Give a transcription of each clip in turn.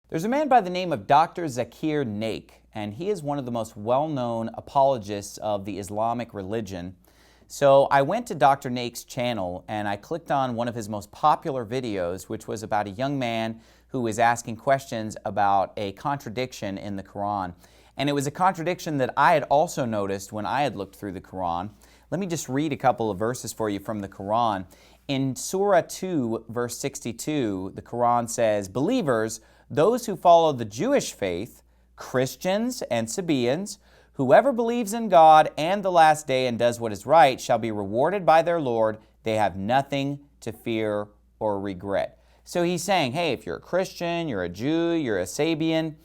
There's a man by the name of Dr. Zakir Naik, and he is one of the most well-known apologists of the Islamic religion. So I went to Dr. Naik's channel and I clicked on one of his most popular videos, which was about a young man who was asking questions about a contradiction in the Quran. And it was a contradiction that I had also noticed when I had looked through the Quran. Let me just read a couple of verses for you from the Quran. In Surah 2, verse 62, the Quran says, "Believers, those who follow the Jewish faith, Christians and Sabaeans, whoever believes in God and the last day and does what is right shall be rewarded by their Lord. They have nothing to fear or regret." So he's saying, hey, if you're a Christian, you're a Jew, you're a Sabaean,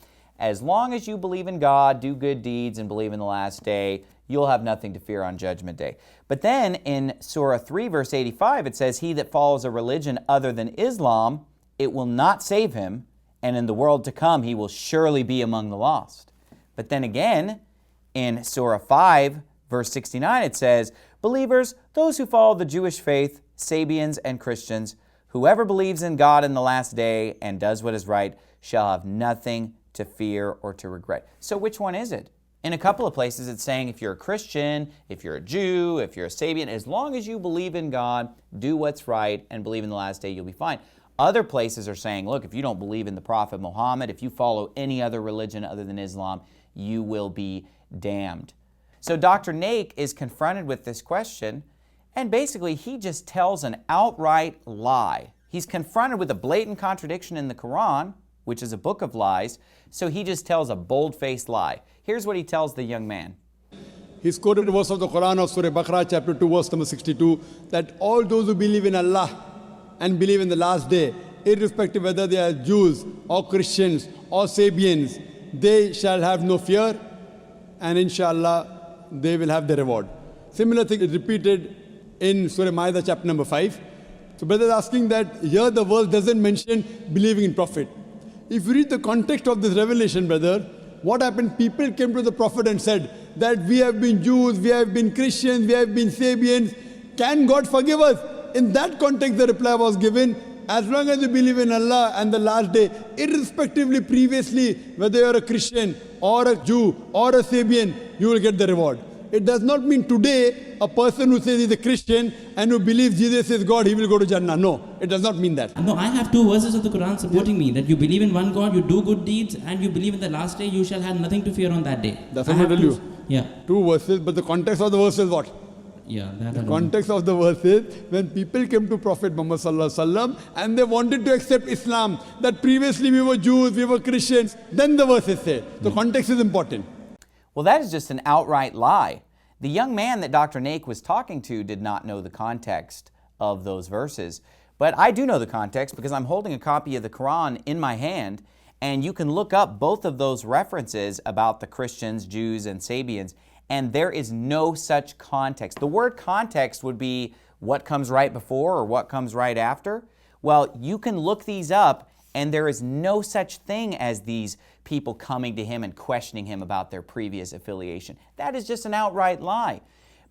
as long as you believe in God, do good deeds, and believe in the last day, you'll have nothing to fear on Judgment Day. But then in Surah 3, verse 85, it says, "He that follows a religion other than Islam, it will not save him, and in the world to come he will surely be among the lost." But then again, in Surah 5, verse 69, it says, "Believers, those who follow the Jewish faith, Sabaeans and Christians, whoever believes in God in the last day and does what is right, shall have nothing to fear or to regret." So which one is it? In a couple of places it's saying if you're a Christian, if you're a Jew, if you're a Sabaean, as long as you believe in God, do what's right, and believe in the last day, you'll be fine. Other places are saying, look, if you don't believe in the Prophet Muhammad, if you follow any other religion other than Islam, you will be damned. So Dr. Naik is confronted with this question, and basically he just tells an outright lie. He's confronted with a blatant contradiction in the Quran, which is a book of lies, so he just tells a bold-faced lie. Here's what he tells the young man. He's quoted a verse of the Quran of Surah Baqarah, chapter 2, verse number 62, that all those who believe in Allah and believe in the last day, irrespective whether they are Jews or Christians or Sabaeans, they shall have no fear, and inshallah they will have the reward. Similar thing is repeated in Surah Ma'idah chapter number 5. So brother is asking that here the verse doesn't mention believing in Prophet. If you read the context of this revelation, brother, what happened? People came to the Prophet and said that we have been Jews, we have been Christians, we have been Sabaeans. Can God forgive us? In that context the reply was given, as long as you believe in Allah and the last day, irrespectively previously, whether you are a Christian or a Jew or a Sabaean, you will get the reward. It does not mean today a person who says he's a Christian and who believes Jesus is God, he will go to Jannah. No, it does not mean that. No, I have two verses of the Quran supporting me, that you believe in one God, you do good deeds, and you believe in the last day, you shall have nothing to fear on that day. That's what I tell you. Yeah. Two verses, but the context of the verse is what? Yeah, that the context of the verse is when people came to Prophet Muhammad sallallahu alaihi wasallam and they wanted to accept Islam, that previously we were Jews, we were Christians, then the verses say. The context is important. Well, that is just an outright lie. The young man that Dr. Naik was talking to did not know the context of those verses. But I do know the context because I'm holding a copy of the Quran in my hand, and you can look up both of those references about the Christians, Jews, and Sabaeans, and there is no such context. The word context would be what comes right before or what comes right after. Well, you can look these up, and there is no such thing as these people coming to him and questioning him about their previous affiliation. That is just an outright lie.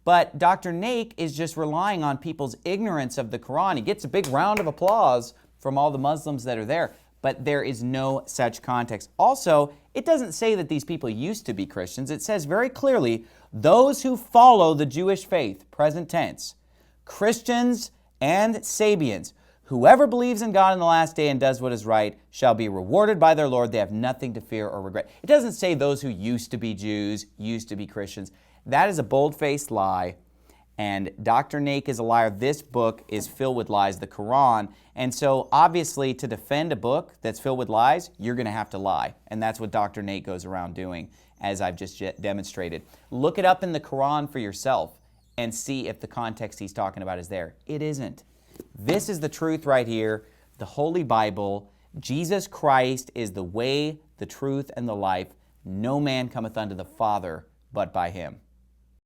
But Dr. Naik is just relying on people's ignorance of the Quran. He gets a big round of applause from all the Muslims that are there, but there is no such context. Also, it doesn't say that these people used to be Christians. It says very clearly, those who follow the Jewish faith, present tense, Christians and Sabaeans, whoever believes in God in the last day and does what is right shall be rewarded by their Lord. They have nothing to fear or regret. It doesn't say those who used to be Jews, used to be Christians. That is a bold-faced lie, and Dr. Naik is a liar. This book is filled with lies, the Quran, and so obviously to defend a book that's filled with lies, you're going to have to lie, and that's what Dr. Naik goes around doing, as I've just demonstrated. Look it up in the Quran for yourself and see if the context he's talking about is there. It isn't. This is the truth right here, the Holy Bible. Jesus Christ is the way, the truth, and the life. No man cometh unto the Father but by Him.